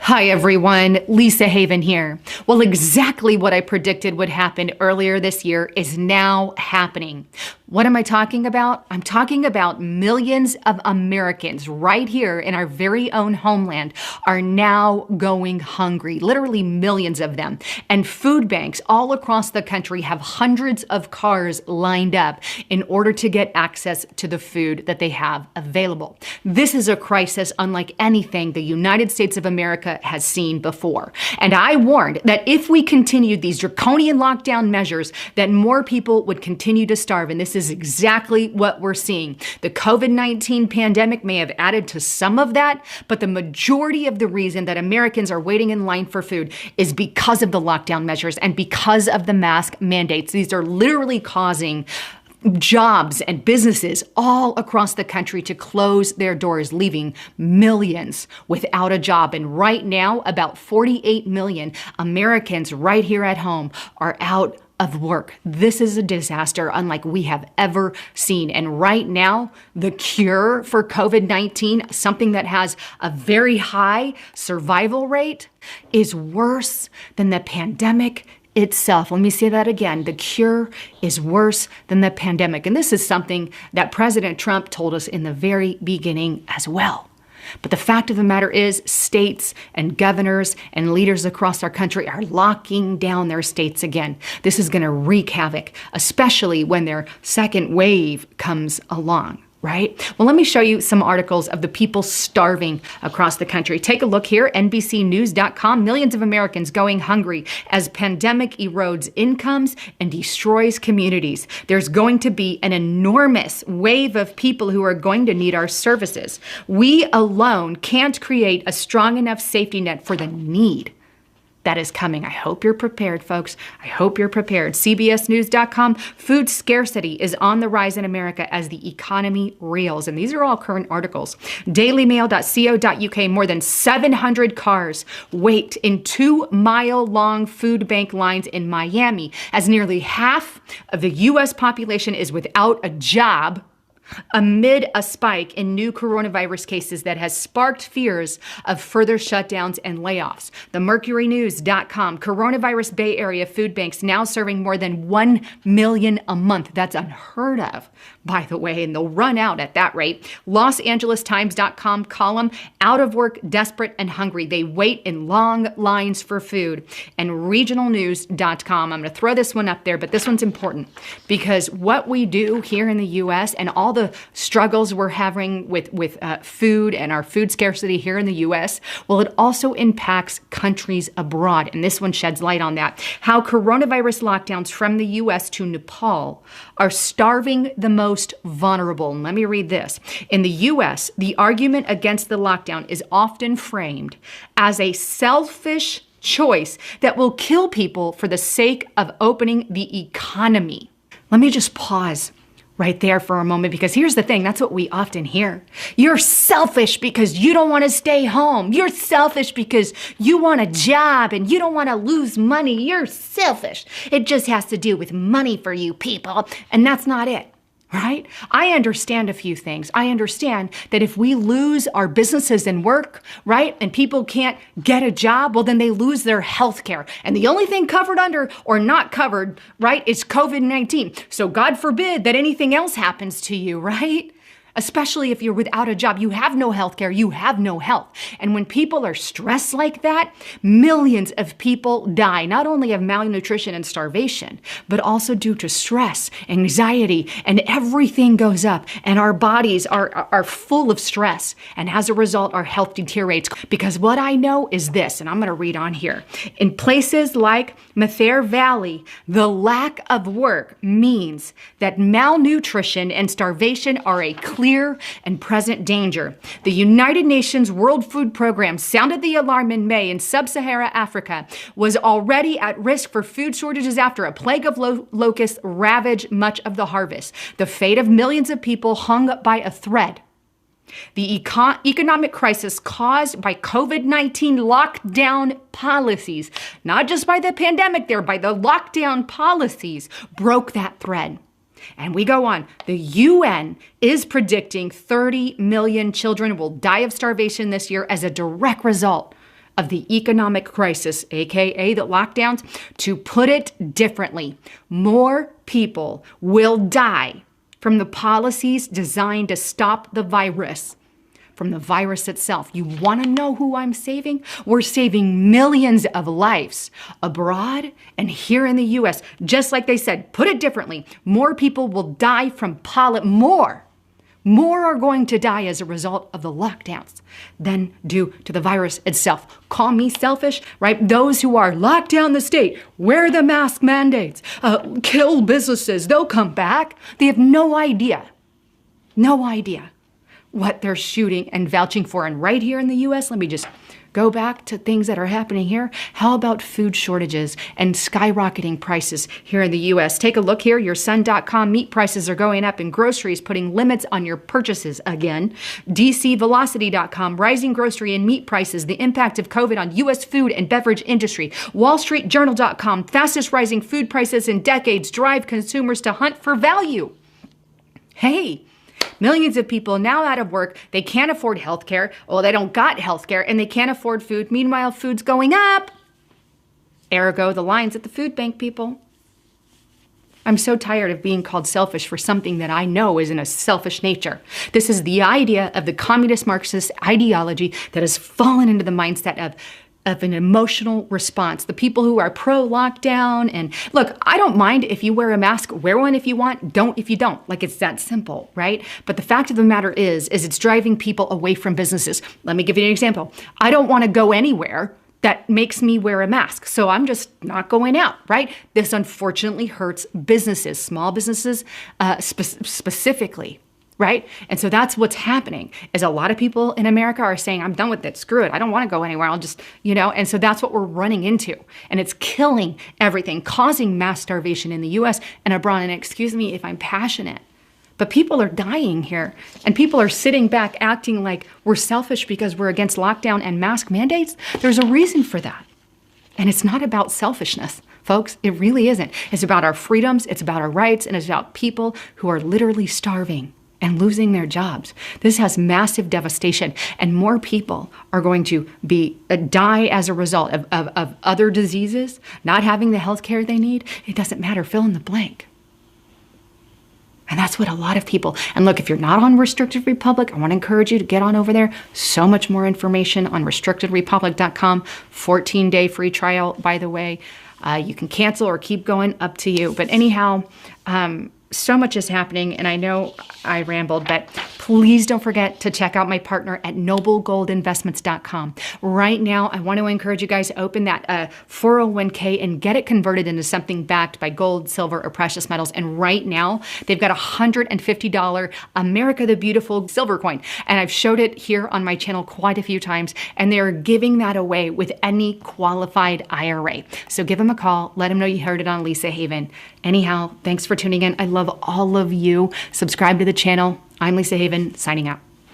Hi everyone, Lisa Haven here. Well, exactly what I predicted would happen earlier this year is now happening. What am I talking about? I'm talking about millions of Americans right here in our very own homeland are now going hungry, literally millions of them. And food banks all across the country have hundreds of cars lined up in order to get access to the food that they have available. This is a crisis unlike anything the United States of America has seen before. And I warned that if we continued these draconian lockdown measures, that more people would continue to starve. And this is exactly what we're seeing. The COVID-19 pandemic may have added to some of that, but the majority of the reason that Americans are waiting in line for food is because of the lockdown measures and because of the mask mandates. These are literally causing jobs and businesses all across the country to close their doors, leaving millions without a job. And right now, about 48 million Americans right here at home are out of work. This is a disaster unlike we have ever seen. And right now, the cure for COVID-19, something that has a very high survival rate, is worse than the pandemic itself. Let me say that again. The cure is worse than the pandemic. And this is something that President Trump told us in the very beginning as well. But the fact of the matter is, states and governors and leaders across our country are locking down their states again. This is going to wreak havoc, especially when their second wave comes along. Right? Well, let me show you some articles of the people starving across the country. Take a look here, NBCnews.com. Millions of Americans going hungry as pandemic erodes incomes and destroys communities. There's going to be an enormous wave of people who are going to need our services. We alone can't create a strong enough safety net for the need that is coming. I hope you're prepared, folks. I hope you're prepared. CBSNews.com, food scarcity is on the rise in America as the economy reels. And these are all current articles. Dailymail.co.uk, more than 700 cars wait in 2-mile-long food bank lines in Miami as nearly half of the U.S. population is without a job amid a spike in new coronavirus cases that has sparked fears of further shutdowns and layoffs. The mercurynews.com, coronavirus Bay Area food banks now serving more than 1 million a month. That's unheard of, by the way, and they'll run out at that rate. LosAngelesTimes.com column, out of work, desperate, and hungry. They wait in long lines for food. And regionalnews.com, I'm going to throw this one up there, but this one's important because what we do here in the U.S. and all the struggles we're having with food and our food scarcity here in the U.S., well, it also impacts countries abroad. And this one sheds light on that. How coronavirus lockdowns from the U.S. to Nepal are starving the most vulnerable. And let me read this. In the U.S., the argument against the lockdown is often framed as a selfish choice that will kill people for the sake of opening the economy. Let me just pause right there for a moment, because here's the thing, that's what we often hear. You're selfish because you don't want to stay home. You're selfish because you want a job and you don't want to lose money. You're selfish. It just has to do with money for you people. And that's not it. Right? I understand a few things. I understand that if we lose our businesses and work, right, and people can't get a job, well, then they lose their health care. And the only thing covered under or not covered, right, is COVID-19. So God forbid that anything else happens to you, right? Especially if you're without a job, you have no health care, you have no health. And when people are stressed like that, millions of people die, not only of malnutrition and starvation, but also due to stress, anxiety, and everything goes up. And our bodies are full of stress. And as a result, our health deteriorates. Because what I know is this, and I'm going to read on here. In places like Mather Valley, the lack of work means that malnutrition and starvation are a clear and present danger. The United Nations World Food Program sounded the alarm in May in sub-Saharan Africa, was already at risk for food shortages after a plague of locusts ravaged much of the harvest. The fate of millions of people hung by a thread. The economic crisis caused by COVID-19 lockdown policies, not just by the pandemic there, by the lockdown policies, broke that thread. And we go on. The UN is predicting 30 million children will die of starvation this year as a direct result of the economic crisis, aka the lockdowns, to put it differently, more people will die from the policies designed to stop the virus, from the virus itself. You want to know who I'm saving? We're saving millions of lives abroad and here in the US. Just like they said, put it differently, more people will die from more are going to die as a result of the lockdowns than due to the virus itself. Call me selfish, right? Those who are locked down the state, wear the mask mandates, kill businesses, they'll come back. They have no idea what they're shooting and vouching for. And right here in the US, let me just go back to things that are happening here. How about food shortages and skyrocketing prices here in the US? Take a look here. YourSun.com, meat prices are going up in groceries, putting limits on your purchases again. DCVelocity.com, rising grocery and meat prices, the impact of COVID on US food and beverage industry. WallStreetJournal.com, fastest rising food prices in decades drive consumers to hunt for value. Hey, millions of people now out of work. They can't afford healthcare. Well, they don't got healthcare and they can't afford food. Meanwhile, food's going up. Ergo, the lines at the food bank, people. I'm so tired of being called selfish for something that I know is in a selfish nature. This is the idea of the communist Marxist ideology that has fallen into the mindset of an emotional response. The people who are pro-lockdown, and look, I don't mind if you wear a mask, wear one if you want, don't if you don't. Like, it's that simple, right? But the fact of the matter is it's driving people away from businesses. Let me give you an example. I don't want to go anywhere that makes me wear a mask, so I'm just not going out, right? This unfortunately hurts businesses, small businesses specifically. Right? And so that's what's happening is a lot of people in America are saying, I'm done with it. Screw it. I don't want to go anywhere. I'll just, and so that's what we're running into. And it's killing everything, causing mass starvation in the US and abroad. And excuse me if I'm passionate, but people are dying here and people are sitting back acting like we're selfish because we're against lockdown and mask mandates. There's a reason for that. And it's not about selfishness, folks. It really isn't. It's about our freedoms. It's about our rights. And it's about people who are literally starving and losing their jobs. This has massive devastation, and more people are going to die as a result of other diseases, not having the health care they need. It doesn't matter, fill in the blank. And that's what a lot of people, and look, if you're not on Restricted Republic, I want to encourage you to get on over there. So much more information on restrictedrepublic.com, 14-day free trial, by the way. You can cancel or keep going, up to you. But anyhow, so much is happening, and I know I rambled, but please don't forget to check out my partner at noblegoldinvestments.com. Right now, I want to encourage you guys to open that 401k and get it converted into something backed by gold, silver, or precious metals. And right now, they've got a $150 America the Beautiful silver coin. And I've showed it here on my channel quite a few times, and they're giving that away with any qualified IRA. So give them a call. Let them know you heard it on Lisa Haven. Anyhow, thanks for tuning in. I love all of you. Subscribe to the channel. I'm Lisa Haven, signing out.